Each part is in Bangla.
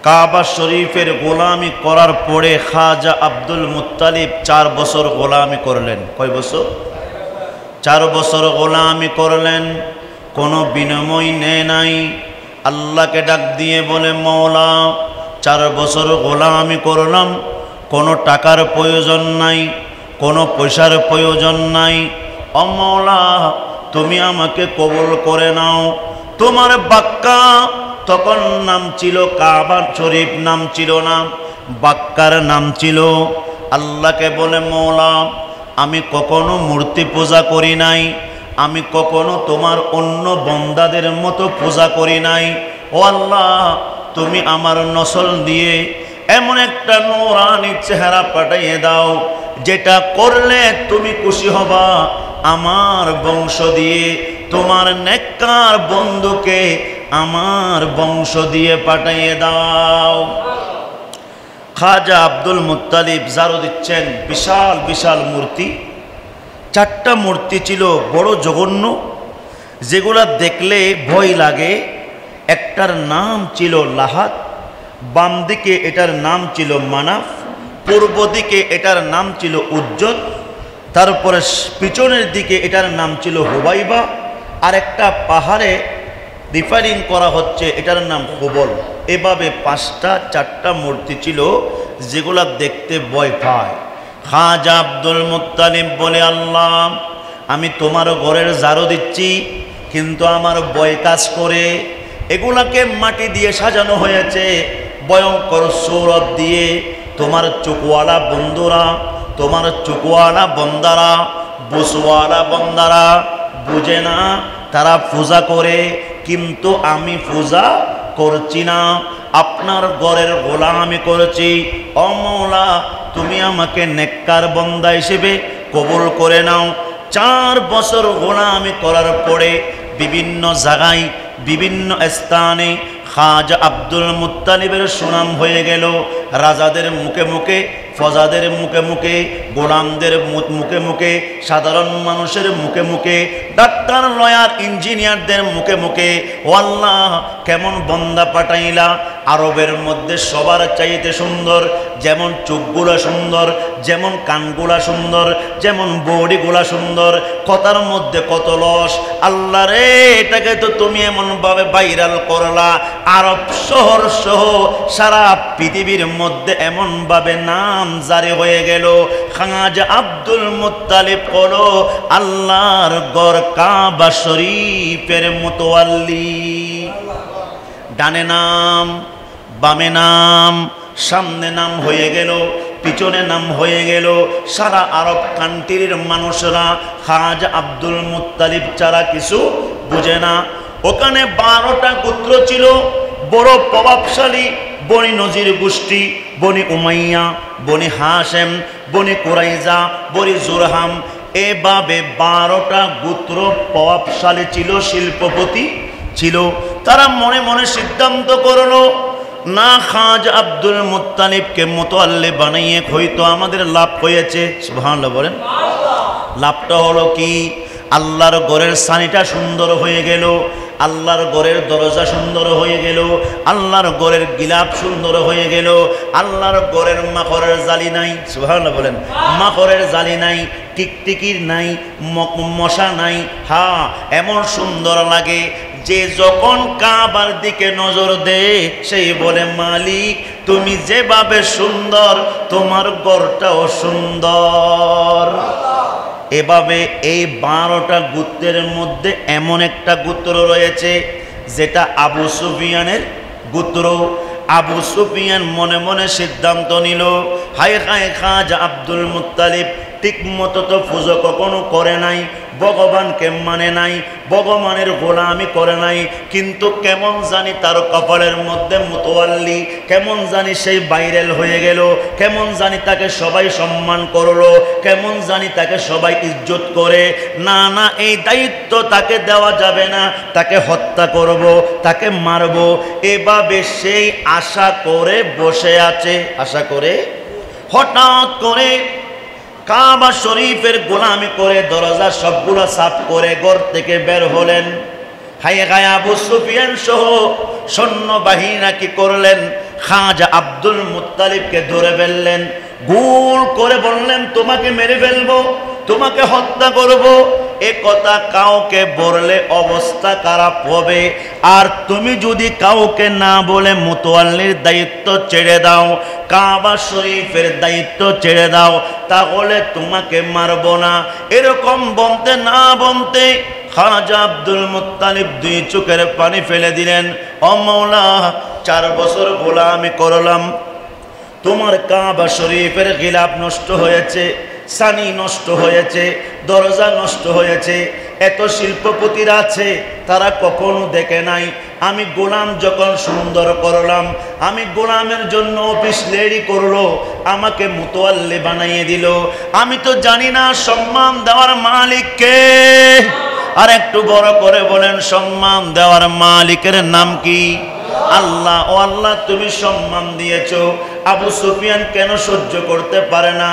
কাবা শরীফের গোলামি করার পরে খাজা আব্দুল মুত্তালিব 4 বছর গোলামি করলেন। কয় বছর? 4 বছর গোলামি করলেন, কোনো বিনিময় নেয় নাই। আল্লাহকে ডাক দিয়ে বলে, মওলা 4 বছর গোলামি করলাম, কোনো টাকার প্রয়োজন নাই, কোনো পয়সার প্রয়োজন নাই। ও মওলা, তুমি আমাকে কবুল করে নাও। তোমার বাক্কা, তখন নাম ছিল কাবা শরীফ, নাম ছিল না, বাক্কার নাম ছিল। আল্লাহকে বলে, মওলা আমি কখনো মূর্তি পূজা করি নাই, আমি কখনো তোমার অন্য বন্দাদের মতো পূজা করি নাই। ও আল্লাহ, তুমি আমার নসল দিয়ে এমন একটা নূরানি চেহারা পাঠিয়ে দাও, যেটা করলে তুমি খুশি হবা। আমার বংশ দিয়ে তোমার নেককার বন্ধুকে আমার বংশ দিয়ে পাঠিয়ে দাও। খাজা আব্দুল মুত্তালিব জারু দিচ্ছেন, বিশাল বিশাল মূর্তি, 4টা মূর্তি ছিল বড় জঘন্য, যেগুলা দেখলে ভয় লাগে। একটার নাম ছিল লাহাত, বাম দিকে এটার নাম ছিল মানাফ, পূর্ব দিকে এটার নাম ছিল উজ্জ্বল, তারপরে পিছনের দিকে এটার নাম ছিল হুবাইবা, আর একটা পাহাড়ে রিফারিং করা হচ্ছে, এটার নাম হুবল। এভাবে 4টা মূর্তি ছিল, যেগুলা দেখতে ভয় পায়। খাজা আব্দুল মুত্তালিব বলে, আল্লাহ আমি তোমার ঘরের জারু দিচ্ছি, কিন্তু আমার ভয় কাজ করে। এগুলাকে মাটি দিয়ে সাজানো হয়েছে, ভয়ঙ্কর সৌরভ দিয়ে। তোমার চোখওয়ালা বন্ধুরা, তোমার চোখওয়ালা বন্দারা, বুসওয়ালা বন্দারা বুঝে না, তারা পূজা করে, কিন্তু আমি পূজা করছি না, আপনার ঘরের গোলামি করেছি। ও মওলা, তুমি আমাকে নেককার বন্দা হিসেবে কবুল করে নাও। 4 বছর গোলামি করার পরে বিভিন্ন জায়গায়, বিভিন্ন স্থানে খাজা আব্দুল মুত্তালিবের সুনাম হয়ে গেল। রাজাদের মুখে মুখে, ফজাদের মুখে মুখে, গোলামদের মুখে মুখে, সাধারণ মানুষের মুখে মুখে, ডাক্তার, লয়ার, ইঞ্জিনিয়ারদের মুখে মুখে। ও আল্লাহ, কেমন বন্দা পাঠাইলা! আরবের মধ্যে সবার চাইতে সুন্দর, যেমন চোখগুলা সুন্দর, যেমন কানগুলা সুন্দর, যেমন বডিগুলা সুন্দর, কথার মধ্যে কত লস। আল্লাহ রে, এটাকে তো তুমি এমনভাবে ভাইরাল করলা, আরব শহর সহ সারা পৃথিবীর মধ্যে এমনভাবে নাম জারি হয়ে গেল। খাজা আব্দুল মুত্তালিব হলো আল্লাহর ঘর কাবা শরীফের মুতাওয়াল্লি। ডানে নাম, বামে নাম, সামনে নাম হয়ে গেল, পিছনে নাম হয়ে গেল। সারা আরব কান্ট্রির মানুষরা খাজা আব্দুল মুত্তালিব ছাড়া কিছু বুঝে না। ওখানে 12টা গোত্র ছিল, বড় প্রভাবশালী। বনি নজির গোষ্ঠী, বনি উমাইয়া, বনি হাশেম, বনি কুরাইজা, বনি জুরহাম, এভাবে 12টা গোত্র প্রভাবশালী ছিল, শিল্পপতি ছিল। তারা মনে মনে সিদ্ধান্ত করলো, না খাজা আব্দুল মুত্তালিবকে মুতাওয়াল্লি বানাইয়ে হয়তো আমাদের লাভ হয়েছে। সুবহানাল্লাহ বলেন। লাভটা হলো কি? আল্লাহর ঘরের সানিটা সুন্দর হয়ে গেল, আল্লাহর ঘরের দরজা সুন্দর হয়ে গেল, আল্লাহর ঘরের গিলাপ সুন্দর হয়ে গেল, আল্লাহর ঘরের মাখরের জালি নাই। সুবহানাল্লাহ বলেন। মাখরের জালি নাই, টিকটিকির নাই, মশা নাই। হ্যাঁ, এমন সুন্দর লাগে যে যখন কাবার দিকে নজর দেয়, সেই বলে, মালিক তুমি যেভাবে সুন্দর, তোমার ঘরটাও সুন্দর। এভাবে এই 12টা গোত্রের মধ্যে এমন একটা গোত্র রয়েছে যেটা আবু সুফিয়ানের গোত্র। আবু সুফিয়ান মনে মনে সিদ্ধান্ত নিল, হায় হায়, খাজা আব্দুল মুত্তালিব ঠিক মতো তো পুজো কখনো করে নাই, ভগবানকে মানে নাই, ভগবানের গোলামি করে নাই, কিন্তু কেমন জানি তার কপালের মধ্যে মুতাওয়াল্লি, কেমন জানি সেই ভাইরাল হয়ে গেল, কেমন জানি তাকে সবাই সম্মান করলো, কেমন জানি তাকে সবাই ইজ্জত করে। না না, এই দায়িত্ব তাকে দেওয়া যাবে না, তাকে হত্যা করব, তাকে মারব। এভাবে সেই আশা করে বসে আছে। আশা করে হঠাৎ করে কাবা শরীফের গোলামি করে দরজা সবগুলো সাফ করে ঘর থেকে বের হলেন। হায় হায়, আবু সুফিয়ান সহ সৈন্যবাহিনীরা কি করলেন? খাজা আব্দুল মুত্তালিবকে ধরে ফেললেন, গোল করে বললেন তোমাকে মেরে ফেলবো, তোমাকে হত্যা করব। এ কথা কাউকে বললে অবস্থা খারাপ হবে, আর তুমি যদি কাউকে না বলে মুতাওয়াল্লির দায়িত্ব ছেড়ে দাও, কাবা শরীফের দায়িত্ব ছেড়ে দাও, তাহলে তোমাকে মারব না। এরকম বলতে না বলতে খাজা আব্দুল মুত্তালিব দুই চোখের পানি ফেলে দিলেন। ও মাওলা, 4 বছর গোলামি করলাম, তোমার কাবা শরীফের গিলাফ নষ্ট হয়েছে, সানি নষ্ট হয়েছে, দরজা নষ্ট হয়েছে, এত শিল্পপতিরা আছে তারা কখনো দেখে নাই। আমি গোলাম যখন সুন্দর করলাম, আমি গোলামের জন্য অফিস রেডি করলো, আমাকে মুতাওয়াল্লি বানিয়ে দিল, আমি তো জানি না সম্মান দেওয়ার মালিক কে। আর একটু বড় করে বলেন, সম্মান দেওয়ার মালিকের নাম কি? আল্লাহ। ও আল্লাহ, তুমি সম্মান দিয়েছো, আবু সুফিয়ান কেন সহ্য করতে পারে না?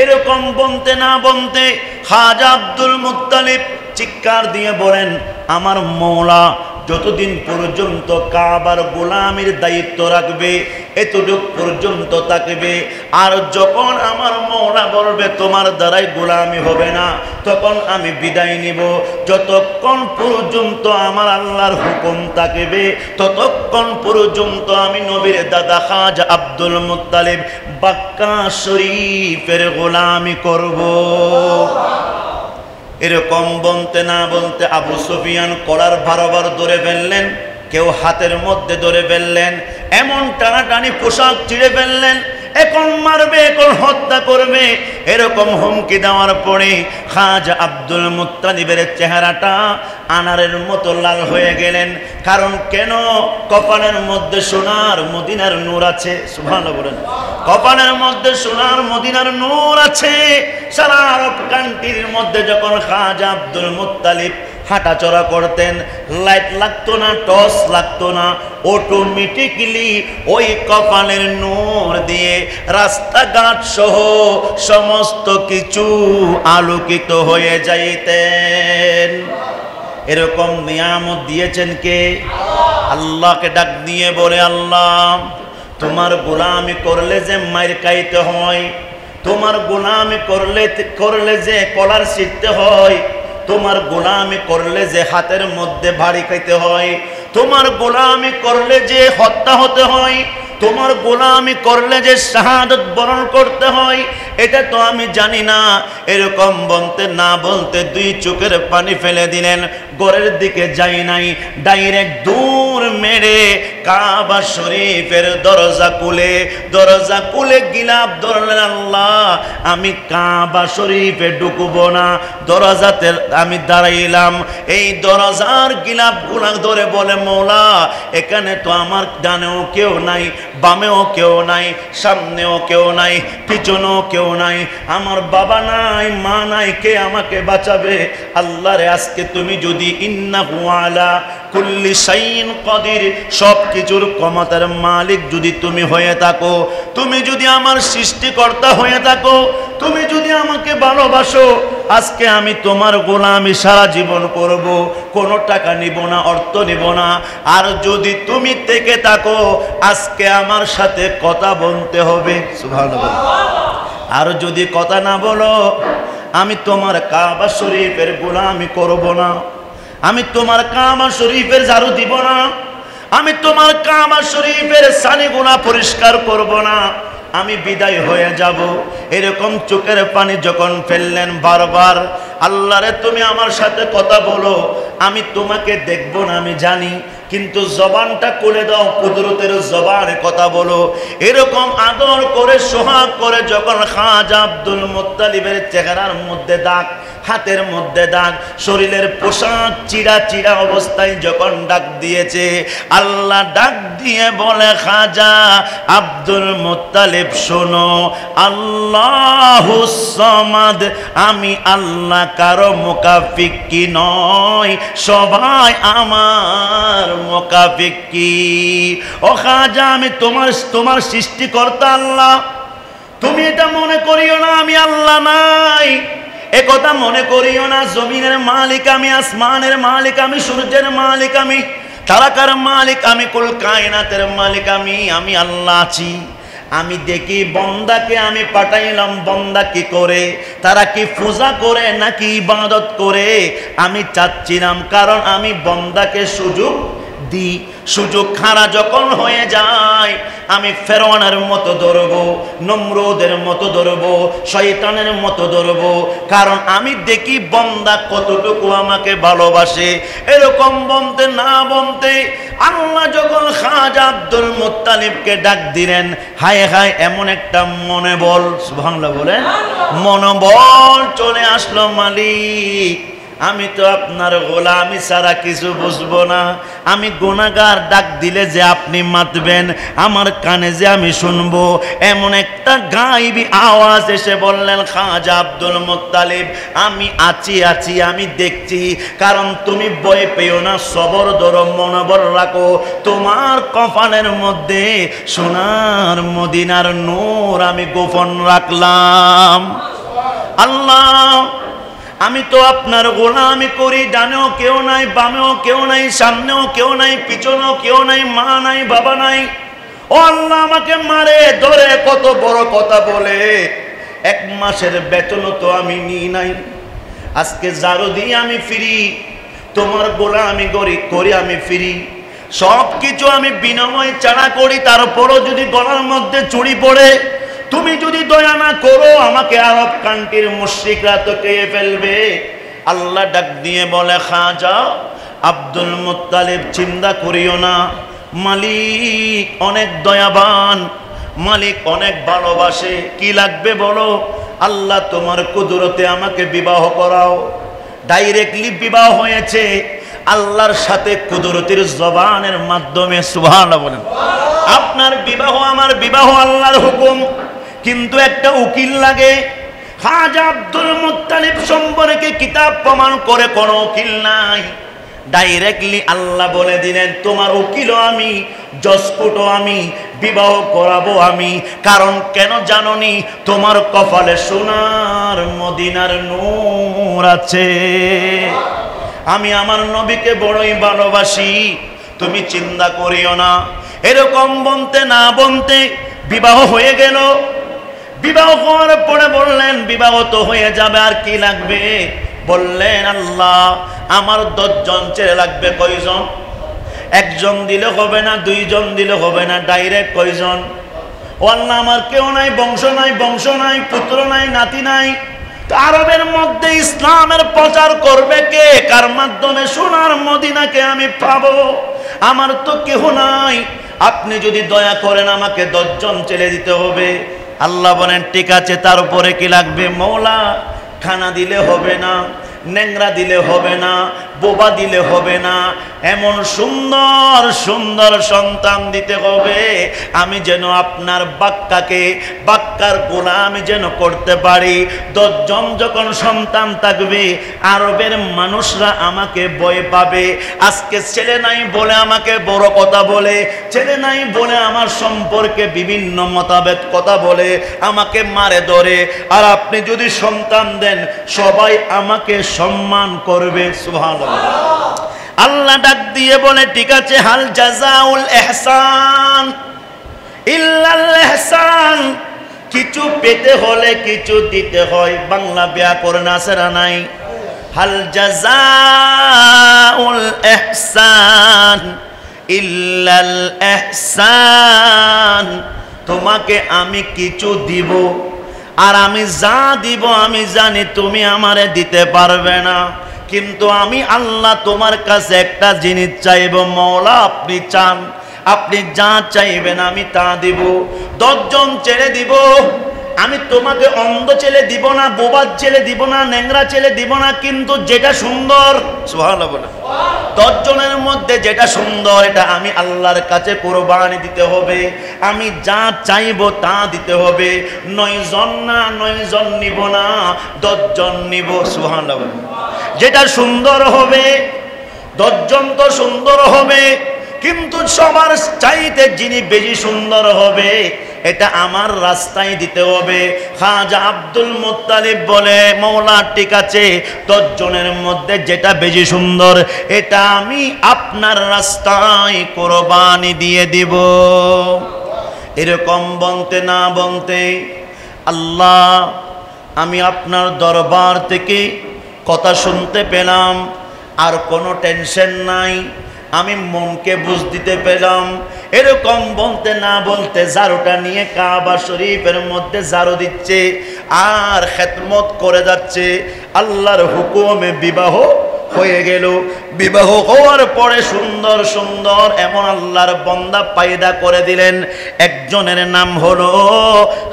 এরকম বলতে না বলতে খাজা আব্দুল মুত্তালিব চিৎকার দিয়ে বলেন, আমার মওলা যতদিন পর্যন্ত কাবার গোলামির দায়িত্ব রাখবে এতটুক পর্যন্ত থাকবে, আর যখন আমার মওলা বলবে তোমার দ্বারাই গোলামি হবে না, তখন আমি বিদায় নিব। যতক্ষণ পর্যন্ত আমার আল্লাহর হুকুম থাকবে ততক্ষণ পর্যন্ত আমি নবীর দাদা খাজা আব্দুল মুত্তালিব বাক্কা শরীফের গোলামি করব। এরকম বলতে না বলতে আবু সুফিয়ান কলার বারবার ধরে ফেললেন, কেউ হাতের মধ্যে ধরে ফেললেন, এমন টানাটানি পোশাক ছিঁড়ে ফেললেন, এখন মারবে, এখন হত্যা করবে, এরকম হুমকি দেওয়ার পরে খাজা আব্দুল মুত্তালিবের চেহারাটা আনারের মতো লাল হয়ে গেলেন। কারণ কেন? কপালের মধ্যে সোনার মদিনার নূর আছে। সুবহানাল্লাহ বলেন। কপালের মধ্যে সোনার মদিনার নূর আছে। সারা আরব কান্ট্রির মধ্যে যখন খাজা আব্দুল মুত্তালিব হাঁটাচলা করতেন, লাইট লাগতো না, টর্চ লাগতো না, অটোমেটিক্যালি ওই কপালের নূর দিয়ে রাস্তাঘাট সহ সমস্ত কিছু আলোকিত হয়ে যাইতেন। এরকম নিয়ামত দিয়েছেন কে? আল্লাহকে ডাক দিয়ে বলে, আল্লাহ তোমার গোলামি করলে যে মাইর খাইতে হয়, তোমার গোলামি করলে যে কলার ছিঁড়তে হয়, তোমার গোলামি করলে যে হাতের মধ্যে বাড়ি খাইতে হয়, তোমার গোলামি করলে যে হত্যা হতে হয়, তোমার গোলামি করলে যে শাহাদাত বরণ করতে হয়, এটা তো আমি জানি না। এরকম বলতে না বলতে দুই চোখের পানি ফেলে দিলেন। ঘরের দিকে যাই নাই, ডাইরেক্ট দূর মেরে কাবা শরীফের দরজা খুলে গিলাফ ধরলেন। আল্লাহ, আমি কাবা শরীফে ঢুকবো না, দরজাতে আমি দাঁড়াইলাম, এই দরজার গিলাফ গুলা ধরে বলে, মওলা এখানে তো আমার ডানেও কেউ নাই, বামেও কেউ নাই, সামনেও কেউ নাই, পিছনেও কেউ নাই, আমার বাবা নাই, মা নাই, কে আমাকে বাঁচাবে? আল্লাহ রে, আজকে তুমি যদি ইন্নাহু আলা কুল্লি শাইইন কাদির, সব কিছুর ক্ষমতার মালিক যদি তুমি হয়ে থাকো, তুমি যদি আমার সৃষ্টিকর্তা হয়ে থাকো, তুমি যদি আমাকে ভালোবাসো, আজকে আমি তোমার গোলামি সারা জীবন করব, কোনো টাকা নিব না, অর্থ নিব না। আর যদি তুমি থেকে থাকো, আজকে আমার সাথে কথা বলতে হবে। সুবহানাল্লাহ। আর যদি কথা না বলো, আমি তোমার কাবা শরীফের গোলামি করব না, আমি তোমার কাবা শরীফের ঝাড়ু দিব না, আমি তোমার কাবা শরীফের সানিগুনা পরিষ্কার করব না, আমি বিদায় হয়ে যাব। এরকম চোখের পানি যখন ফেললেন বারবার, আল্লাহরে তুমি আমার সাথে কথা বলো, আমি তোমাকে দেখব না আমি জানি, কিন্তু জবানটা খুলে দাও, কুদরতের জবানে কথা বলো। এরকম আদর করে সোহাগ করে যখন খাজা আব্দুল মুত্তালিবের চেহারার মধ্যে দাগ, হাতের মধ্যে দাগ, শরীরের পোশাক চিরা চিরা অবস্থায় যখন ডাক দিয়েছে, আল্লাহ ডাক দিয়ে বলে, খাজা আব্দুল মুত্তালিব শোনো, আল্লাহুস সামাদ, আমি আল্লাহ কারো মুকাফিক কি নয়, সবাই আমার মুকাফিক কি। ও খাজা, আমি তোমার সৃষ্টিকর্তা আল্লাহ, তুমি এটা মনে করিও না আমি আল্লাহ নাই, একথা মনে করিও না। জমিনের মালিক আমি, আসমানের মালিক আমি, সূর্যের মালিক আমি, তারা কার মালিক? আমি কুল কায়নাতের মালিক, আমি আল্লাহ আছি। আমি দেখি বন্দাকে আমি পাঠাইলাম, বন্দা কি করে, তারা কি পূজা করে নাকি ইবাদত করে, আমি চাচ্ছিলাম, কারণ আমি বন্দাকে সুযোগ দিই। সুযোগ খাড়া যখন হয়ে যায়, আমি ফেরআউনের মতো ধরবো, নমরুদের মতো ধরবো, শয়তানের মতো ধরবো, কারণ আমি দেখি বন্দা কতটুকু আমাকে ভালোবাসে। এরকম বলতে না বলতে আল্লাহ যখন খাজা আব্দুল মুত্তালিবকে ডাক দিলেন, হায় হায়, এমন একটা মনোবল, সুবহানাল্লাহ বলেন, মনোবল চলে আসলো, মালিক আমি তো আপনার গোলামি ছাড়া কিছু বুঝবো না, আমি গুনাহগার, ডাক দিলে যে আপনি মাতবেন, আমার কানে যে আমি শুনবো, এমন একটা গায়েবী আওয়াজ এসে বললেন, খাজা আব্দুল মুত্তালিব আমি আছি, আমি দেখছি, কারণ তুমি ভয় পেও না, সবর ধরো, মনোবল রাখো, তোমার কপালের মধ্যে সোনার মদিনার নূর আমি গোপন রাখলাম। আল্লাহ আমি তো আপনার গোলামি করি, ডানেও কেউ নাই, বামেও কেউ নাই, সামনেও কেউ নাই, পিছনেও কেউ নাই, মা নাই, বাবা নাই। ও আল্লাহ আমাকে মারে ধরে কত বড় কথা বলে, 1 মাসের বেতনও তো আমি নিই নাই, আজকে জারু দিয়ে আমি ফিরি, তোমার গোলামি করি আমি ফিরি, সব কিছু আমি বিনিময় ছাড়া করি, তারপরও যদি গলার মধ্যে চুড়ি পড়ে, তুমি যদি দয়া না করো, আমাকে আরব কান্ট্রির মুশরিকরা তো খেয়ে ফেলবে। আল্লাহ ডাক দিয়ে বলে, খাজা আব্দুল মুত্তালিব চিন্তা করিও না, মালিক অনেক দয়াবান, মালিক অনেক ভালোবাসে, কি লাগবে বলো, আল্লাহ তোমার কুদরতে আমাকে বিবাহ করাও। ডাইরেক্টলি বিবাহ হয়েছে আল্লাহর সাথে কুদরতের জবানের মাধ্যমে, সুবহানাল্লাহ বলেন। আপনার বিবাহ আমার বিবাহ আল্লাহর হুকুম, কিন্তু একটা উকিল লাগে। খাজা আব্দুল মুত্তালিব সম্পর্কে কিতাব প্রমাণ করে কোনো উকিল নাই, ডাইরেক্টলি আল্লাহ বলে দিলেন, তোমার উকিলও আমি, জজকোর্টও আমি, বিবাহ করাবো আমি। কারণ কেন জানোনি? তোমার কপালে সোনার মদিনার নূর আছে। আমি আমার নবীকে বড়ই ভালোবাসি, তুমি চিন্তা করিও না। এরকম বলতে না বলতে বিবাহ হয়ে গেল। বিবাহ হওয়ার পরে বললেন, বিবাহ তো হয়ে যাবে, আর কি লাগবে? বললেন, আল্লাহ আমার 10 জন ছেলে লাগবে। কয়জন? 1 জন দিলে হবে না, 2 জন দিলে হবে না, ডাইরেক্ট কয়জন? ও আল্লাহ আমার কেউ নাই, বংশ নাই, পুত্র নাই, নাতি নাই। আরবের মধ্যে ইসলামের প্রচার করবে কে? কার মাধ্যমে? সোনার মদিনাকে আমি পাবো, আমার তো কেহ নাই। আপনি যদি দয়া করেন আমাকে 10 জন ছেলে দিতে হবে। আল্লাহ বলেন, ঠিক আছে, তার উপরে কি লাগবে? মৌলা খানা দিলে হবে না, নেংরা দিলে হবে না, বোবা দিলে হবে না, এমন সুন্দর সুন্দর সন্তান দিতে হবে, আমি যেন আপনার বাক্কার গোলামি যেন করতে পারি। 10 জন যখন সন্তান থাকবে, আরবের মানুষরা আমাকে ভয় পাবে। আজকে ছেলে নাই বলে আমাকে বড় কথা বলে, ছেলে নাই বলে আমার সম্পর্কে বিভিন্ন মতাবেদ কথা বলে, আমাকে মারে ধরে। আর আপনি যদি সন্তান দেন, সবাই আমাকে সম্মান করবে। সুবহানাল্লাহ। আল্লাহ ডাক দিয়ে বলে, ঠিক আছে, হাল জাযাউল ইহসান ইল্লাল ইহসান। কিছু পেতে হলে কিছু দিতে হয়। বাংলা ব্যাকরণ আছে না নাই? হাল জাযাউল ইহসান ইল্লাল ইহসান। তোমাকে আমি কিছু দিব, আর আমি যা দিব আমি জানি তুমি আমারে দিতে পারবে না, কিন্তু আমি আল্লাহ তোমার কাছে একটা জিনিস চাইব। মওলা আপনি চান, আপনি যা চাইবেন আমি তা দিব। 10 জন ছেলে দিব। আমি তোমাকে অন্ধ ছেলে দিব না, বোবার ছেলে দিব না, নেংরা ছেলে দিব না, কিন্তু যেটা সুন্দর, সুবহানাল্লাহ বলে, 10 জনের মধ্যে যেটা সুন্দর, এটা আমি আল্লাহর কাছে কুরবানি দিতে হবে। আমি যা চাইবো তা দিতে হবে। 9 জন না, 9 জন নিব না, 10 জন নিব। সুবহানাল্লাহ বলে, যেটা সুন্দর হবে। 10 জন তো সুন্দর হবে, কিন্তু সবার চাইতে যিনি বেশি সুন্দর হবে এটা আমার রাস্তায় দিতে হবে। খাজা আব্দুল মুত্তালিব বলে, মওলা ঠিক আছে, 10 জনের মধ্যে যেটা বেশি সুন্দর এটা আমি আপনার রাস্তায় কোরবানি দিয়ে দিব। এরকম বলতে না বলতে, আল্লাহ আমি আপনার দরবার থেকে কথা শুনতে পেলাম, আর কোনো টেনশন নাই, আমি মনকে বুঝ দিতে পেলাম। এরকম বলতে না বলতে জারুটা নিয়ে কাবা শরীফের মধ্যে জারু দিচ্ছে আর খেদমত করে যাচ্ছে। আল্লাহর হুকুমে বিবাহ হয়ে গেল। বিবাহ হওয়ার পরে সুন্দর সুন্দর এমন আল্লাহর বান্দা পয়দা করে দিলেন। একজনের নাম হলো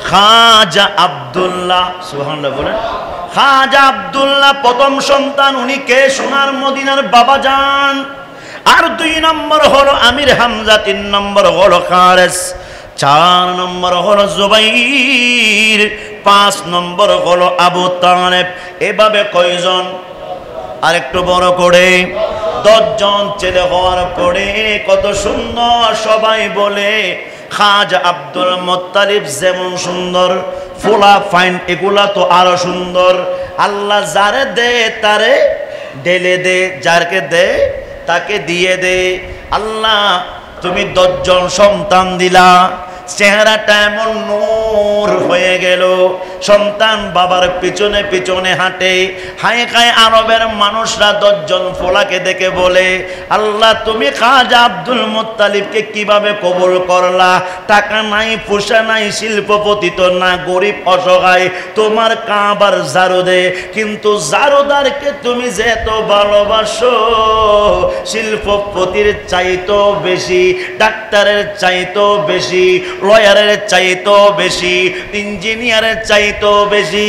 খাজা আব্দুল্লাহ। সুবহানাল্লাহ বলেন। খাজা আব্দুল্লাহ প্রথম সন্তান। উনি কে? সোনার মদিনার বাবাজান। আর 2 নম্বর হলো আমির হামজা, 3 নম্বর হলো খারেস, 4 নম্বর হলো জুবাইর, 5 নম্বর হলো আবু তালেব। এভাবে কয়জন? আর একটু বড় করে 10 জন ছেলে হওয়ার পরে কত সুন্দর সবাই বলে খাজা আব্দুল মুত্তালিব যেমন সুন্দর, ফোলা ফাইন এগুলা তো আরো সুন্দর। আল্লাহ যারে দে তারে ঢেলে দে, যারকে দে তাকে দিয়ে দে। আল্লাহ তুমি 10 জন সন্তান দিলা, চেহারাটা এমন নূর হয়ে গেল। সন্তান বাবার পিছনে পিছনে হাঁটে। হায় খায় আরবের মানুষরা 10 জন ফোলাকে দেখে বলে, আল্লাহ তুমি খাজা আব্দুল মুত্তালিবকে কিভাবে কবুল করলা? টাকা নাই, পয়সা নাই, শিল্পপতি তো না, গরিব অসহায়, তোমার কাবার জারু দে। কিন্তু জারুদারকে তুমি যে এত ভালোবাসো, শিল্পপতির চাইতেও বেশি, ডাক্তারের চাইতেও বেশি, লয়ারের চাইতেও বেশি, ইঞ্জিনিয়ারের চাইতেও বেশি,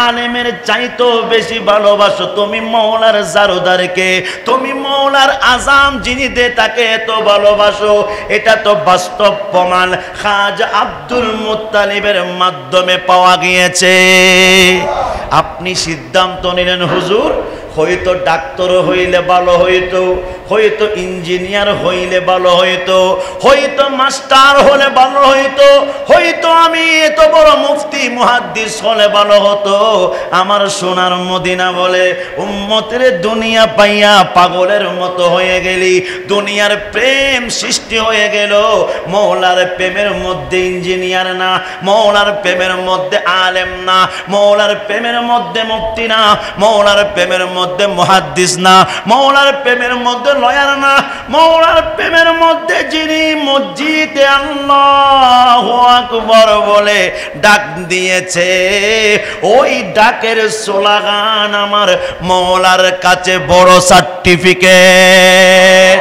আলেমের চাইতেও বেশি ভালোবাসো তুমি মওলার জারুদারকে। তুমি মওলার আজাম যিনি দে তাকে এত ভালোবাসো। এটা তো বাস্তব প্রমাণ খাজা আব্দুল মুত্তালিবের মাধ্যমে পাওয়া গিয়েছে। আপনি সিদ্ধান্ত নিলেন, হুজুর হয়তো ডাক্তার হইলে ভালো হইতো, হয়তো ইঞ্জিনিয়ার হইলে ভালো হইতো, হয়তো মাস্টার হলে ভালো হইতো, হয়তো আমি এত বড় মুফতি মুহাদ্দিস হলে ভালো হতো। আমার সোনার মদিনা বলে, উম্মতের দুনিয়া পাইয়া পাগলের মতো হয়ে গেলি। দুনিয়ার প্রেম সৃষ্টি হয়ে গেল। মওলার প্রেমের মধ্যে ইঞ্জিনিয়ার না, মওলার প্রেমের মধ্যে আলেম না, মওলার প্রেমের মধ্যে মুফতি না, মওলার প্রেমের মধ্যে মুহাদ্দিস না, মওলার প্রেমের মধ্যে লয়ার না, মওলার প্রেমের মধ্যে যিনি মসজিদে আল্লাহু আকবার বলে ডাক দিয়েছে, ওই ডাকের স্লোগান আমার মওলার কাছে বড় সার্টিফিকেট।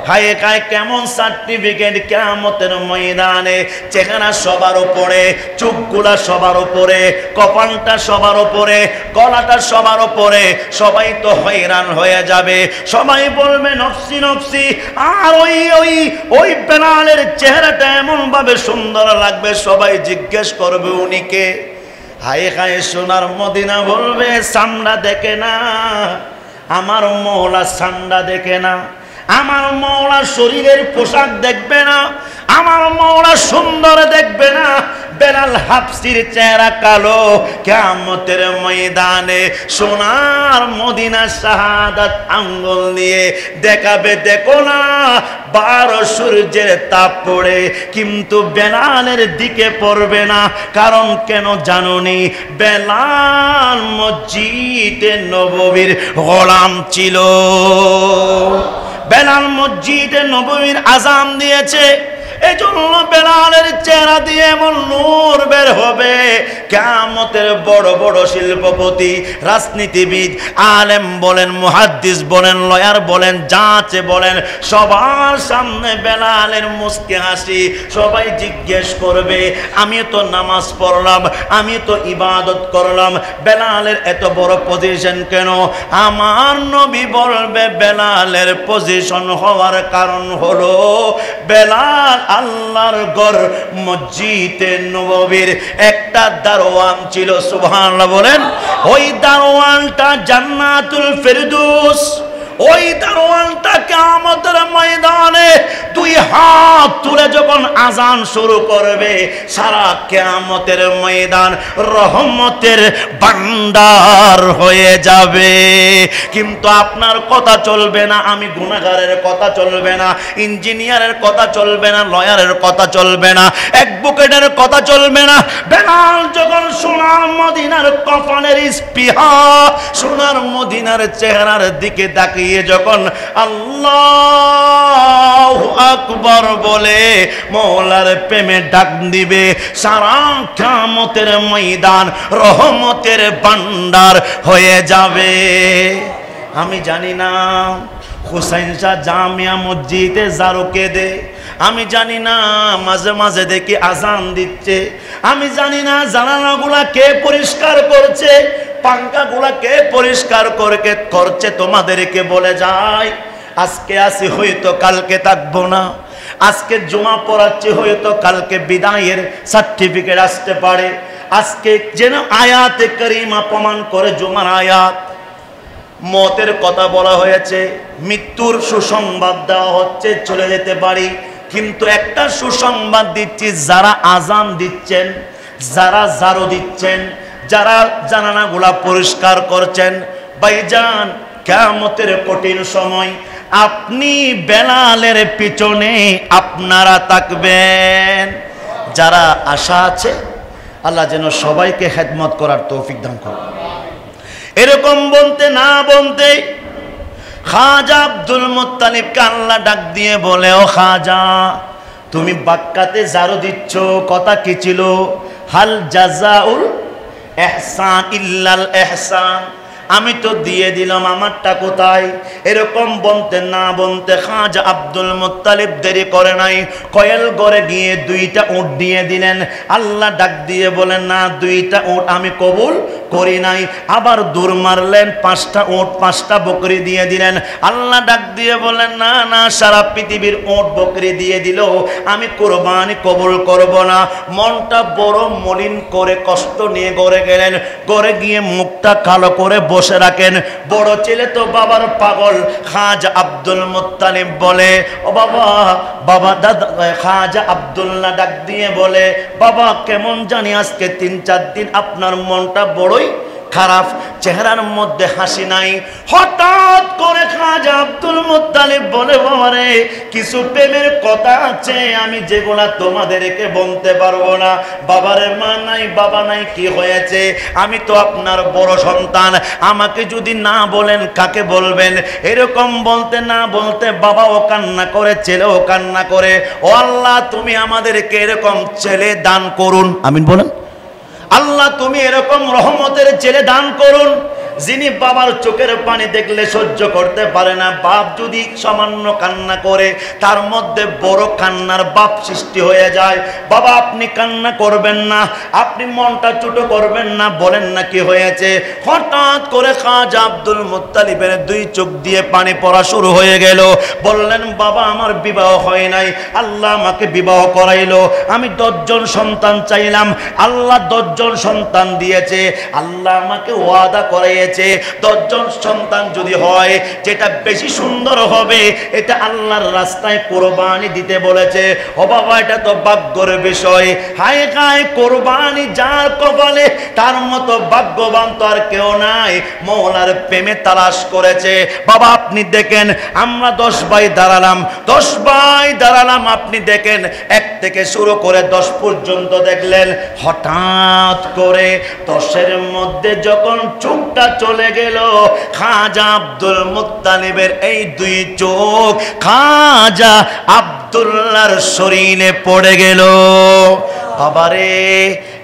হায় কায় কেমন সার্টিফিকেট! কিয়ামতের ময়দানে চেহারা সবার উপরে, চোখগুলা সবার উপরে, কপালটা সবার উপরে, গলাটা সবার উপরে। সবাই তো হয়রান হয়ে যাবে, সবাই বলবে নফসি নফসি। আর ওই বেলালের চেহারাটা এমন ভাবে সুন্দর লাগবে, সবাই জিজ্ঞেস করবে উনি কে? হায় হায় সোনার মদিনা বলবে, সামনা দেখে না, আমার মওলা সামনা দেখে না, আমার মওলা শরীরের পোশাক দেখবে না, আমার মওলা সুন্দর দেখবে না। বেলাল হাবশির চেহারা কালো, কিয়ামতের ময়দানে সোনার মদিনা শাহাদাত আঙ্গুল দিয়ে দেখাবে, দেখো না 12 সূর্যের তাপ পড়ে, কিন্তু বেলালের দিকে পড়বে না। কারণ কেন জানোনি? বেলাল মসজিদে নববীর গোলাম ছিল। বেলাল মসজিদে নববীর আযান দিয়েছে, এজন্য বেলালের চেহারা দিয়ে এমন নূর বের হবে। কিয়ামতের বড় বড় শিল্পপতি, রাজনীতিবিদ, আলেম বলেন, মুহাদ্দিস বলেন, লয়ার বলেন, জাঁচে বলেন, সবার সামনে বেলালের মুস্কি হাসি। সবাই জিজ্ঞেস করবে, আমি তো নামাজ পড়লাম, আমি তো ইবাদত করলাম, বেলালের এত বড় পজিশন কেন? আমার নবী বলবে, বেলালের পজিশন হওয়ার কারণ হলো বেলাল আল্লাহর ঘর মসজিদে নববীর একটা দারোয়ান ছিল। সুবহানাল্লাহ বলেন। ওই দারোয়ানটা জান্নাতুল ফেরদৌস, ওই দারোয়ানটা কিয়ামতের ময়দানে দুই হাত তুলে যখন আজান শুরু করবে, সারা কিয়ামতের ময়দান রহমতের ভান্ডার হয়ে যাবে। কিন্তু আপনার কথা চলবে না, আমি গুনাহগারের কথা চলবে না, ইঞ্জিনিয়ারের কথা চলবে না, লয়ারের কথা চলবে না, অ্যাডভোকেটের কথা চলবে না। বেলাল যখন সোনার মদিনার কফনের স্পৃহা, সোনার মদিনার চেহারার দিকে তাকিয়ে যখন আল্লাহু আকবার বলে মওলার প্রেমে ডাক দিবে, সারা কিয়ামতের ময়দান রহমতের ভান্ডার হয়ে যাবে। আমি জানি না হুসাইন শাহ জামিয়া মসজিদে জারুকে দে, আমি জানি না মাঝে মাঝে দেখি আজান দিচ্ছে, আমি জানি না জানালাগুলা কে পরিষ্কার করছে, পাঙ্খাগুলা কে পরিষ্কার করছে। তোমাদেরকে বলে যায়, আজকে আসি হয়তো কালকে থাকবো না, আজকে জুমা পড়াচ্ছি হয়তো কালকে বিদায়ের সার্টিফিকেট আসতে পারে। আজকে যেন আয়াতে কারিমা প্রমাণ করে জুমার আয়াত, মতের কথা বলা হয়েছে, মৃত্যুর সুসংবাদ দেওয়া হচ্ছে, চলে যেতে পারি। কিন্তু একটা সুসংবাদ দিচ্ছি, যারা আজান দিচ্ছেন, যারা জারু দিচ্ছেন, যারা জানালাগুলা পরিষ্কার করছেন, ভাইজান কিয়ামতের কঠিন সময় আপনি বেলালের পিছনে আপনারা থাকবেন। যারা আশা আছে আল্লাহ যেন সবাইকে খেদমত করার তৌফিক দান করেন। এরকম বলতে না বলতে খাজা আব্দুল মুত্তালিবকে আল্লাহ ডাক দিয়ে বলে, ও খাজা, তুমি বাক্কাতে জারু দিচ্ছ, কথা কি ছিল? হাল জাযাউল ইহসান ইল্লাল ইহসান। আমি তো দিয়ে দিলাম, আমারটা কোথায়? এরকম বলতে না বলতে খাজা আব্দুল মুত্তালিব দেরি করে নাই, কয়েল ঘরে গিয়ে দুইটা উট দিয়ে দিলেন। আল্লাহ ডাক দিয়ে বলেন, না, দুইটা উট আমি কবুল করি নাই। আবার দূর মারলেন, 5টা উট 5টা বকরি দিয়ে দিলেন। আল্লাহ ডাক দিয়ে বলেন, না না, সারা পৃথিবীর উট বকরি দিয়ে দিল, আমি কোরবানি কবুল করব না। মনটা বড় মলিন করে কষ্ট নিয়ে ঘরে গেলেন। ঘরে গিয়ে মুখটা কালো করে বসে রাখেন। বড় ছেলে তো বাবার পাগল। খাজা আব্দুল মুত্তালিব বলে, ও বাবা, বাবা দাদা। খাজা আব্দুল্লাহ ডাক দিয়ে বলে, বাবা, কেমন জানি আজকে 3-4 দিন আপনার মনটা বড়ই খারাপ, চেহারার মধ্যে হাসি নাই। হঠাৎ করে খাজা আব্দুল মুত্তালিব বলে, বাবারে, কিছু প্রেমের কথা আছে আমি যেগুলা তোমাদেরকে বলতে পারবো না। বাবারে, মা নাই, বাবা নাই, কি হয়েছে? আমি তো আপনার বড় সন্তান, আমাকে যদি না বলেন কাকে বলবেন? এরকম বলতে না বলতে বাবাও কান্না করে, ছেলেও কান্না করে। ও আল্লাহ, তুমি আমাদেরকে এরকম ছেলে দান করুন। আমিন বলেন। আল্লাহ, তুমি এরকম রহমতের ছেলে দান করুন, যিনি বাবার চোখের পানি দেখলে সহ্য করতে পারে না। বাপ যদি সামান্য কান্না করে, তার মধ্যে বড় কান্নার বাপ সৃষ্টি হয়ে যায়। বাবা, আপনি কান্না করবেন না, আপনি মনটা ছোট করবেন না। বলেন না কি হয়েছে? হঠাৎ করে খাজা আব্দুল মুত্তালিবের 2 চোখ দিয়ে পানি পড়া শুরু হয়ে গেল। বললেন, বাবা, আমার বিবাহ হয় নাই, আল্লাহ আমাকে বিবাহ করাইলো। আমি 10 জন সন্তান চাইলাম, আল্লাহ 10 জন সন্তান দিয়েছে। আল্লাহ আমাকে ওয়াদা করাইয়েছে, 10 জন সন্তান যদি হয়, যেটা বেশি সুন্দর হবে, এটা আল্লাহর রাস্তায় কোরবানি দিতে বলেছে। ও বাবা, এটা তো ভাগ্যের বিষয়। হায় হায়, কোরবানি যার কপালে, তার মতো ভাগ্যবান তো আর কেউ নাই। মওলার প্রেমে তালাশ করেছে। বাবা, আপনি দেখেন, আমরা 10 ভাই দাঁড়ালাম, 10 ভাই দাঁড়ালাম। আপনি দেখেন, 1 থেকে শুরু করে 10 পর্যন্ত দেখলেন। হঠাৎ করে 10-এর মধ্যে যখন চোখটা চলে গেল, খাজা আব্দুল মুত্তালিবের এই 2 চোখ খাজা আব্দুল্লাহর শরীরে পড়ে গেল। বাবারে,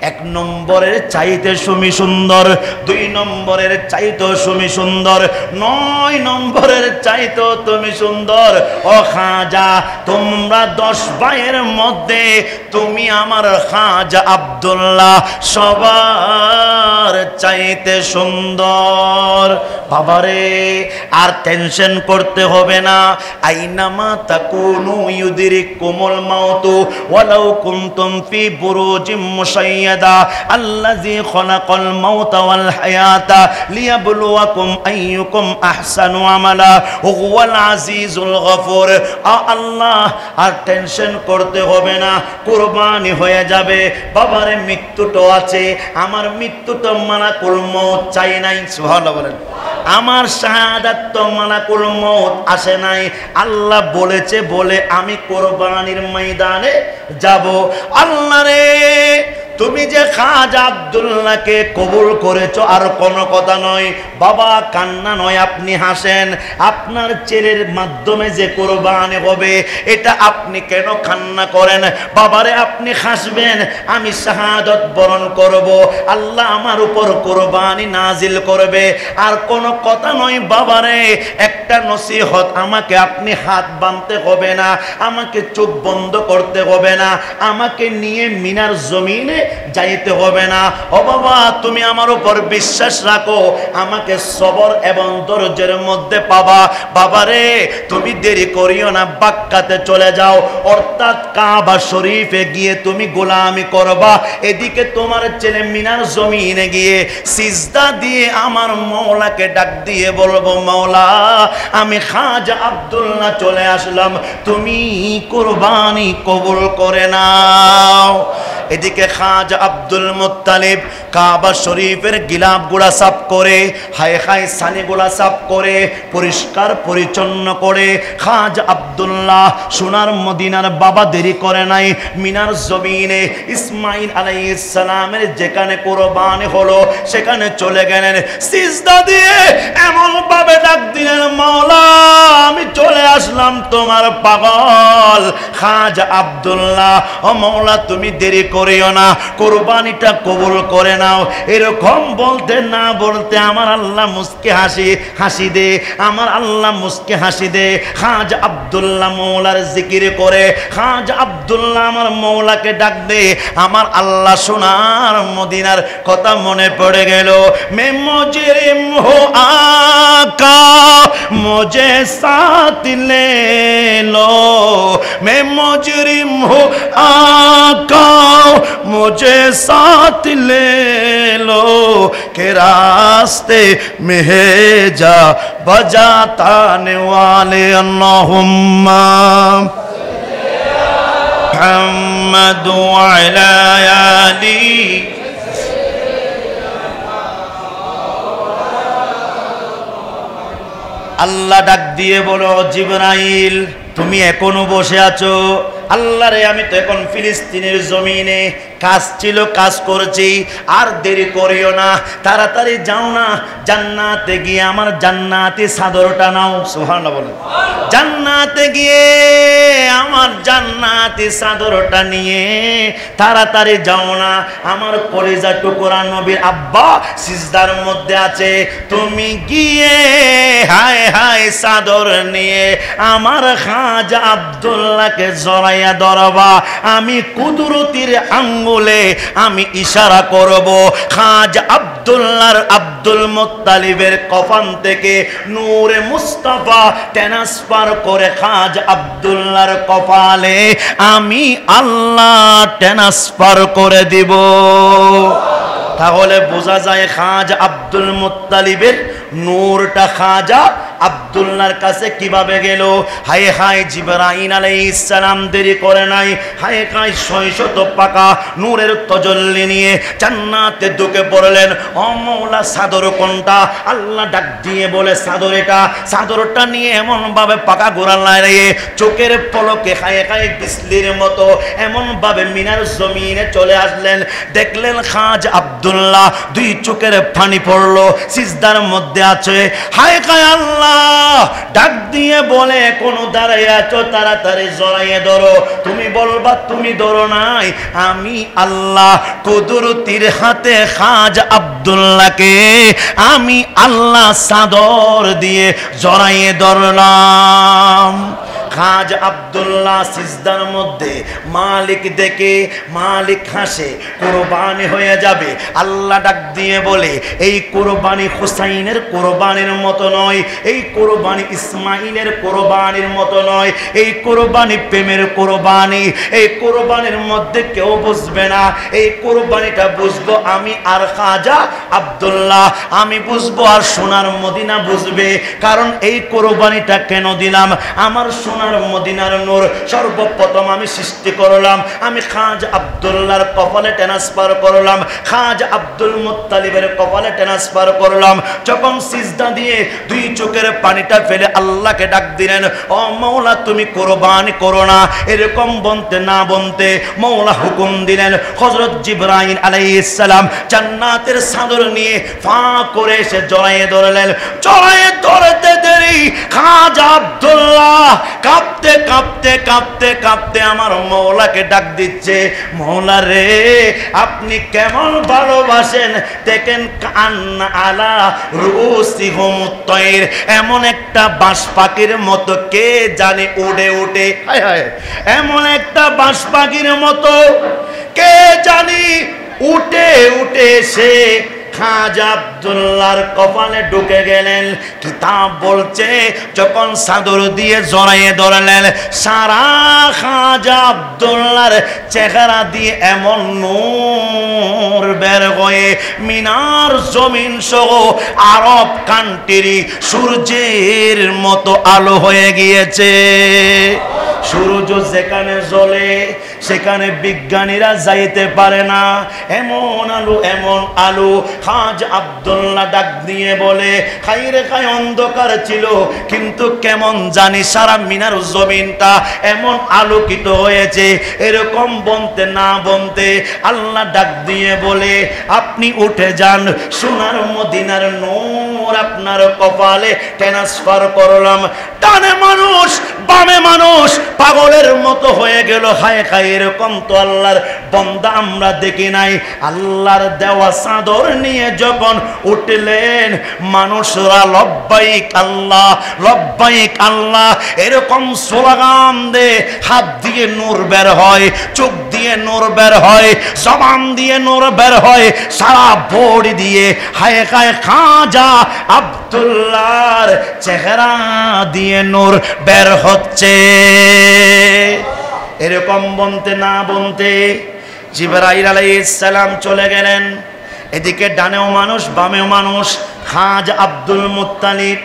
1 নম্বরের চাইতে সুমি সুন্দর, 2 নম্বরের চাইতে সুমি সুন্দর, 9 নম্বরের চাইতে তুমি সুন্দর। ও খাজা, তোমরা 10 ভাইয়ের মধ্যে তুমি আমার খাজা আব্দুল্লাহ সবার চাইতে সুন্দর। বাবারে, আর টেনশন করতে হবে না। আইনামা তাকুনু ইউদরিকুমুল মাউতু ওয়ালাউ কুনতুম ফি বুরুজিম মুশাইয়াদা আল্লাযী খালাকাল মাউতা ওয়াল হায়াতা লিয়াবলুয়াকুম আইয়ুকুম আহসানু আমালা হুয়াল আজিজুল গফুর। আল্লাহ আর টেনশন করতে হবে না, কুরবানি হয়ে যাবে। বাবারে মৃত্যুটা আছে, আমার মৃত্যুটা মালাকুল মউত চাই নাই। সুবহানাল্লাহ বলেন। আমার শাহাদাত তো মালাকুল মউত আসে নাই, আল্লাহ বলেছে বলে আমি কোরবানির ময়দানে যাব। আল্লাহ রে, তুমি যে খাজা আব্দুল্লাহকে কবুল করেছো আর কোনো কথা নয়। বাবা কান্না নয়, আপনি হাসেন। আপনার ছেলের মাধ্যমে যে কোরবানি হবে এটা আপনি কেন কান্না করেন? বাবারে আপনি হাসবেন, আমি শাহাদাত বরণ করব, আল্লাহ আমার উপর কোরবানি নাজিল করবে। আর কোনো কথা নয় বাবারে, একটা নসিহত, আমাকে আপনি হাত বাঁধতে হবে না, আমাকে চোখ বন্ধ করতে হবে না, আমাকে নিয়ে মিনার জমিনে যাইতে হবে না। ও বাবা, তুমি আমার উপর বিশ্বাস রাখো, আমাকে সবর এবং ধৈর্যের মধ্যে পাবা। বাবারে তুমি দেরি করিও না, বাক্কাতে চলে যাও, অর্থাৎ কাবা শরীফে গিয়ে তুমি গোলামি করবা। এদিকে তোমার ছেলে মিনার জমিনে গিয়ে সিজদা দিয়ে আমার মওলাকে ডাক দিয়ে বলবো, মওলা আমি খাজা আব্দুল্লাহ চলে আসলাম, তুমি কুরবানি কবুল করে নাও। এদিকে খাজা আব্দুল মুত্তালিব কাবা শরীফের গিলাফগুলা সাফ করে, হায় হায় সানিগুলা সাফ করে, পরিষ্কার পরিচ্ছন্ন করে খাজা আব্দুল্লাহ সোনার মদিনার বাবা দেরি করে নাই, মিনার জমিনে ইসমাইল আলাইহিস সালামের যেখানে কুরবানি হলো সেখানে চলে গেলেন। সিজদা দিয়ে এমন ভাবে ডাক দিলেন, মাওলা আমি চলে আসলাম তোমার পাগল খাজা আব্দুল্লাহ। ও মাওলা তুমি দেরি করিও না, কুরবানিটা কবুল করে নাও। এরকম বলতে না বলতে আমার আল্লাহ মুস্কে হাসি দে, আমার আল্লাহ মুস্কে হাসি দে। খাজা আব্দুল্লাহ মওলার জিকির করে, খাজা আব্দুল্লাহ আমার মওলাকে ডাক দে। আমার আল্লাহ সোনার মদিনার কথা মনে পড়ে গেল। মে মুজরিম হো আকা মুঝে সাথ লে লো, মে মুজরিম হো আকা मुझे साथ ले लो के रास्ते में है जा बजाताने वाले अल्लाहुम्मा मुहम्मद व अला आली। আল্লাহ ডাক দিয়ে বলো, জিবরাইল তুমি এখনো বসে আছো? আল্লাহ রে, আমি তো এখন ফিলিস্তিনের জমিনে কাজ ছিল, কাজ করছি, আর দেরি করিও না, তাড়াতাড়ি যাও না, জান্নাতে গিয়ে আমার জান্নাতি চাদরটা নাও। সুবহানাল্লাহ বলেন। জান্নাতে গিয়ে আমার জান্নাতি চাদরটা নিয়ে তাড়াতাড়ি যাও না, আমার কলিজা টুকরা নবীর আব্বা সিজদার মধ্যে আছে, তুমি গিয়ে হায় হায় চাদর নিয়ে আমার খাজা আব্দুল্লাহকে জড়াইয়া ধরবা। আমি কুদরতির আঙ্গুলে আমি ইশারা করব, খাজা আব্দুল্লাহর আব্দুল মুত্তালিবের কফন থেকে নূরে মুস্তাফা ট্রান্সফার করে খাজা আব্দুল্লাহর কপালে আমি আল্লাহ ট্রান্সফার করে দিব। তাহলে বোঝা যায় খাজা আব্দুল মুত্তালিবের নূরটা খাজা আব্দুল্লাহর কাছে কিভাবে গেল। হায় হায় জিবরাইল আলাইহিস সালাম দেরি করে নাই, হায় হায় 600 পাকা নূরের তজল্লি নিয়ে জান্নাতে ঢুকে পড়লেন। ও মওলা চাদর কোনটা? আল্লাহ ডাক দিয়ে বলে, চাদর এটা। চাদরটা নিয়ে এমন ভাবে পাকা গোড়া লাইয়ে চোখের পলকে হায় হায় বিজলির মতো এমন ভাবে মিনার জমিনে চলে আসলেন। দেখলেন খাজা আব্দুল্লাহ, দুই চোখের পানি পড়লো, সিজদার মধ্যে আছে। হায় হায় আল্লাহ ডাক দিয়ে বলে, কোন দাঁড়াই আছো, তাড়াতাড়ি জড়াইয়ে ধরো। তুমি বলবা তুমি ধরো নাই, আমি আল্লাহ কুদরতির হাতে খাজা আব্দুল্লাহকে আমি আল্লাহ চাদর দিয়ে জড়াইয়ে ধরলাম। খাজা আব্দুল্লাহ সিজদার মধ্যে মালিক দেখে মালিক হাসে, কুরবানি হয়ে যাবে। আল্লাহ ডাক দিয়ে বলে, এই কুরবানি হুসাইনের কুরবানির মতো নয়, এই কুরবানি ইসমাইলের কুরবানির মতো নয়, এই কুরবানি প্রেমের কুরবানি। এই কুরবানির মধ্যে কেউ বুঝবে না, এই কুরবানিটা বুঝবো আমি আর খাজা আব্দুল্লাহ, আমি বুঝবো আর সোনার মদিনা বুঝবে। কারণ এই কুরবানিটা কেন দিলাম, আমার সোনার মদিনার নূর সর্বপ্রথম আমি সৃষ্টি করলাম, আমি খাজা আব্দুল্লাহর কপালে ট্রান্সফার করলাম, খাজা আব্দুল মুত্তালিবের কপালে ট্রান্সফার করলাম। যখন সিজদা দিয়ে দুই চোখের পানিটা ফেলে আল্লাহকে ডাক দিলেন, ও মওলা তুমি কুরবানি করো না। এরকম বলতে না বলতে মওলা হুকুম দিলেন, হযরত জিবরাইল আলাইহিস সালাম জান্নাতের চাদর নিয়ে ফা করে এসে জড়ায়ে ধরলেন। জড়ায়ে ধরতে দেরি খাজা আব্দুল্লাহ কাঁপতে কাঁপতে কাঁপতে কাঁপতে আমার মওলাকে ডাক দিচ্ছে, মওলা রে আপনি কেমন ভালোবাসেন, দেখেন কান্না আলা রুসিহুম তায়র, এমন একটা বাঁশ পাখির মতো কে জানে উড়ে উঠে, হায় হায়, এমন একটা বাঁশ পাখির মতো কে জানি উঠে উঠে সে খাজা আব্দুল্লাহর কপালে ঢুকে গেলেন। কিতাব বলছে যখন চাদর দিয়ে জড়াইয়ে ধরলেন, সারা খাজা আব্দুল্লাহর চেহারা দিয়ে এমন নূর বের হয়ে মিনার জমিন সহ আরব কান্ট্রি সূর্যের মতো আলো হয়ে গিয়েছে। সূর্য যেখানে জ্বলে সেখানে বিজ্ঞানীরা যাইতে পারে না, এমন আলো এমন আলো। খাজা আব্দুল্লাহ ডাক দিয়ে বলে, খাইরে খাই অন্ধকার ছিল, কিন্তু কেমন জানি সারা মিনার জমিনটা এমন আলোকিত হয়েছে। এরকম বলতে না বলতে আল্লাহ ডাক দিয়ে বলে, আপনি উঠে যান, সোনার মদিনার নূর আপনার কপালে ট্রান্সফার করলাম। ডানে মানুষ বামে মানুষ পাগলের মতো হয়ে গেল, হায় হায়, এরকম তো আল্লাহর বান্দা আমরা দেখি নাই। আল্লাহর দেওয়া চাদর নিয়ে যখন উঠলেন, মানুষরা লব্বাইক আল্লাহ লব্বাইক আল্লাহ এরকম স্লোগান দে, হাত দিয়ে নূর বের হয়, চোখ দিয়ে নূর বের হয়, জবান দিয়ে নূর বের হয়, সারা বডি দিয়ে হায় হায় খাজা আব্দুল্লাহর চেহারা দিয়ে নূর বের হচ্ছে। এরকম বলতে না বলতে জিবরাইল আলাইহিস সালাম চলে গেলেন। এদিকে ডানেও মানুষ বামেও মানুষ। খাজা আব্দুল মুত্তালিব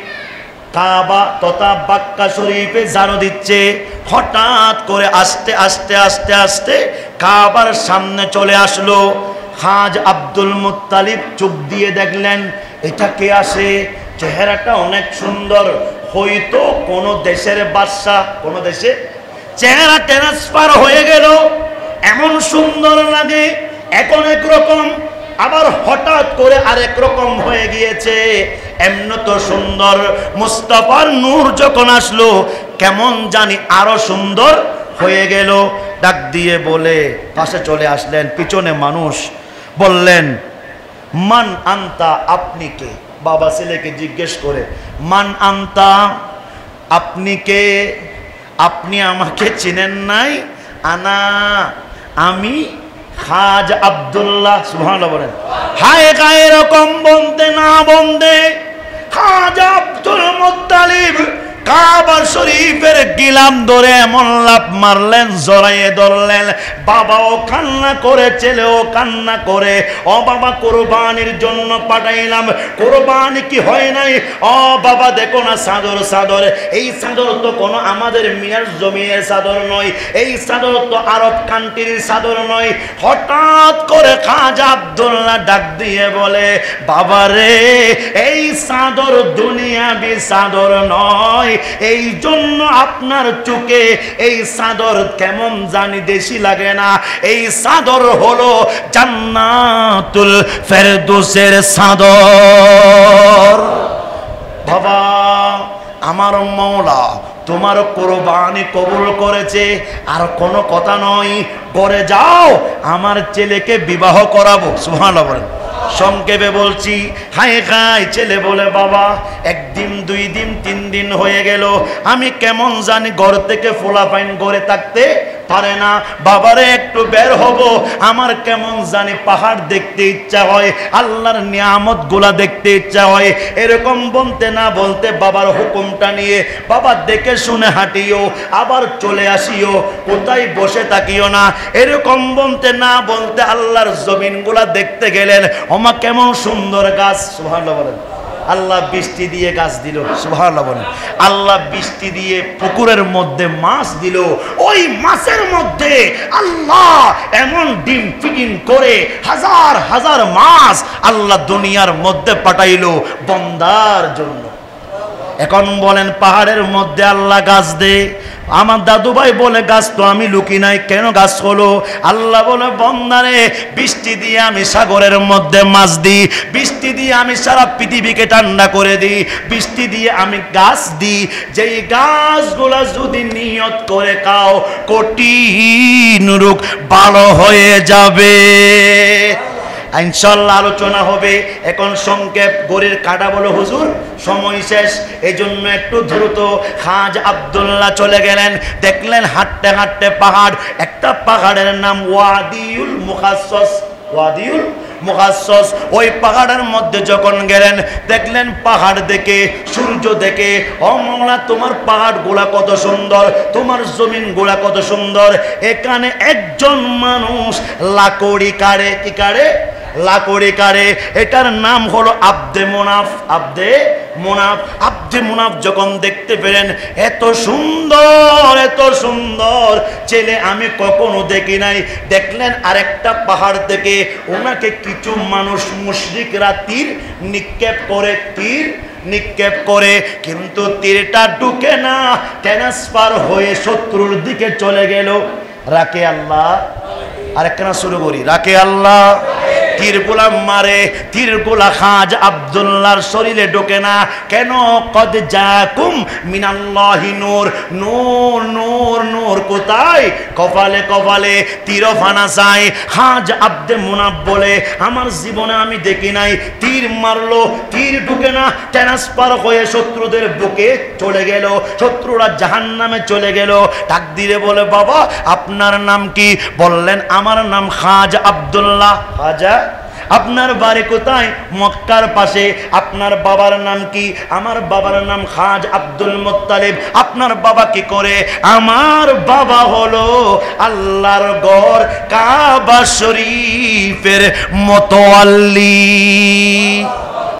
কাবা তথা বাক্কা শরীফে ঝাড়ু দিচ্ছে। হঠাৎ করে আস্তে আস্তে আস্তে আস্তে কাবার সামনে চলে আসলো। খাজা আব্দুল মুত্তালিব চোখ দিয়ে দেখলেন, এটা কে আসে? চেহারাটা অনেক সুন্দর, হয়তো কোন দেশের বাদশা, কোন দেশে চেহারা ট্রান্সফার হয়ে গেল, এমন সুন্দর লাগে, এখন একরকম, আবার হঠাৎ করে আরেক রকম হয়ে গিয়েছে। এমন তো সুন্দর, মুস্তাফার নূর যখন আসলো কেমন জানি আরো সুন্দর হয়ে গেল। ডাক দিয়ে বলে পাশে চলে আসলেন, পিছনে মানুষ বললেন, মান আনতা, আপনি কে? বাবা ছেলেকে জিজ্ঞেস করে, মান আনতা, আপনি কে? আপনি আমাকে চিনেন নাই? আনা, আমি খাজা আব্দুল্লাহ। সুবহানাল্লাহ বলেন। হায় গায়ে এরকম বলতে না বলতে খাজা আব্দুল মুত্তালিব কাবা শরীফের গিলাম ধরে এমন লাফ মারলেন, জড়াইয়ে ধরলেন। বাবাও কান্না করে, ছেলেও কান্না করে, ও বাবা কুরবানির জন্য পাঠাইলাম, কুরবানি কি হয় নাই? ও বাবা দেখো না চাদর, চাদর, এই চাদর তো কোনো আমাদের মিয়ার জমির চাদর নয়, এই চাদর তো আরব কান্ট্রির চাদর নয়। হঠাৎ করে খাজা আব্দুল্লাহ ডাক দিয়ে বলে, বাবা রে, এই চাদর দুনিয়াবি চাদর নয়, এই জন্য আপনার চোখে এই চাদর কেমন জানি দেশি লাগে না। এই চাদর হলো জান্নাতুল ফেরদৌসের চাদর। বাবা, আমার মওলা তোমার কুরবানি কবুল করেছে, আর কোনো কথা নয়, ঘরে যাও, আমার ছেলেকে বিবাহ করাবো। সুবহানাল্লাহ বলেন। সংক্ষেপে বলছি, হায় খায় ছেলে বলে বাবা একদিন 2 দিন 3 দিন হয়ে গেল, আমি কেমন জানি ঘর থেকে ফোলাফাইন করে থাকতে পারে না, বাবারে একটু বের হব, আমার কেমন জানি পাহাড় দেখতে ইচ্ছা হয়, আল্লাহর নিয়ামত গুলা দেখতে ইচ্ছা হয়। এরকম বলতে না বলতে বাবার হুকুমটা নিয়ে বাবা দেখে শুনে হাঁটিও, আবার চলে আসিও, কোথায় বসে থাকিও না। এরকম বলতে না বলতে আল্লাহর জমিন গুলা দেখতে গেলেন, ওমা কেমন সুন্দর গাছ, সুবহানাল্লাহ বলেন। আল্লাহ বৃষ্টি দিয়ে গাছ দিল, সুবহানাল্লাহ বলেন। আল্লাহ বৃষ্টি দিয়ে পুকুরের মধ্যে মাছ দিল, ওই মাছের মধ্যে আল্লাহ এমন ডিম ফিটিং করে হাজার হাজার মাছ আল্লাহ দুনিয়ার মধ্যে পাঠাইলো বান্দার জন্য। এখন বলেন পাহাড়ের মধ্যে আল্লাহ গাছ দে, আমার দাদু ভাই বলে গাছ তো আমি লুকি নাই, কেন গাছ হলো? আল্লাহ বলে বন্দারে বৃষ্টি দিয়ে আমি সাগরের মধ্যে মাছ দিই, বৃষ্টি দিয়ে আমি সারা পৃথিবীকে ঠান্ডা করে দিই, বৃষ্টি দিয়ে আমি গাছ দিই, যেই গাছগুলা যদি নিয়ত করে খাও কঠিন রোগ ভালো হয়ে যাবে। ইনশাআল্লাহ আলোচনা হবে। এখন সংক্ষেপ, গরির কাটা বলো হুজুর সময় শেষ, এই জন্য একটু দ্রুত। খাজা আব্দুল্লাহ চলে গেলেন, দেখলেন হাঁটতে হাঁটতে পাহাড়, একটা পাহাড়ের নাম ওয়াদিউল মুখাসসাস, ওয়াদিউল মুখাসসাস। ওই পাহাড়ের মধ্যে যখন গেলেন দেখলেন পাহাড় দেখে সূর্য দেখে, ও মওলা তোমার পাহাড় গোলা কত সুন্দর, তোমার জমিন গোলা কত সুন্দর, এখানে একজন মানুষ লাকড়ি কাটে, কি কাটে? লাকড়ি কাটে। এটার নাম হলো আব্দে মুনাফ, আব্দে মুনাফ। আব্দে মুনাফ যখন দেখতে পেলেন এত সুন্দর, এত সুন্দর ছেলে আমি কখনো দেখি নাই, দেখলেন আরেকটা পাহাড় থেকে ওনাকে কিছু মানুষ মুশরিকরা তীর নিক্ষেপ করে, তীর নিক্ষেপ করে, কিন্তু তীরটা ঢুকে না, ট্রান্সফার হয়ে শত্রুর দিকে চলে গেল। রাখে আল্লাহ, আরেকখানা শুরু করি, রাখে আল্লাহ। তীরগুলা মারে, তীরগুলা খাজা আব্দুল্লাহর শরীরে ঢোকে না, কেন? কদ জাকুম মিনাল্লাহি নূর, নূর নূর নূর কোথায়? কপালে কপালে তীর ফানা চাই। খাজা আব্দে মুনাফ বলে আমার জীবনে আমি দেখি নাই, তীর মারলো, তীর ঢুকে না, ট্রান্সফার হয়ে শত্রুদের বুকে চলে গেল, শত্রুরা জাহান্নামে চলে গেল। তাকদিরে বলে বাবা আপনার নাম কি? বললেন আমার নাম খাজা আব্দুল্লাহ। খাজা আপনার বাড়ি কোথায়? মক্কার পাশে। আপনার বাবার নাম কি? আমার বাবার নাম খাজা আব্দুল মুত্তালিব। আপনার বাবা কি করে? আমার বাবা হলো আল্লাহর ঘর কাবা শরীফের মুতাওয়াল্লি।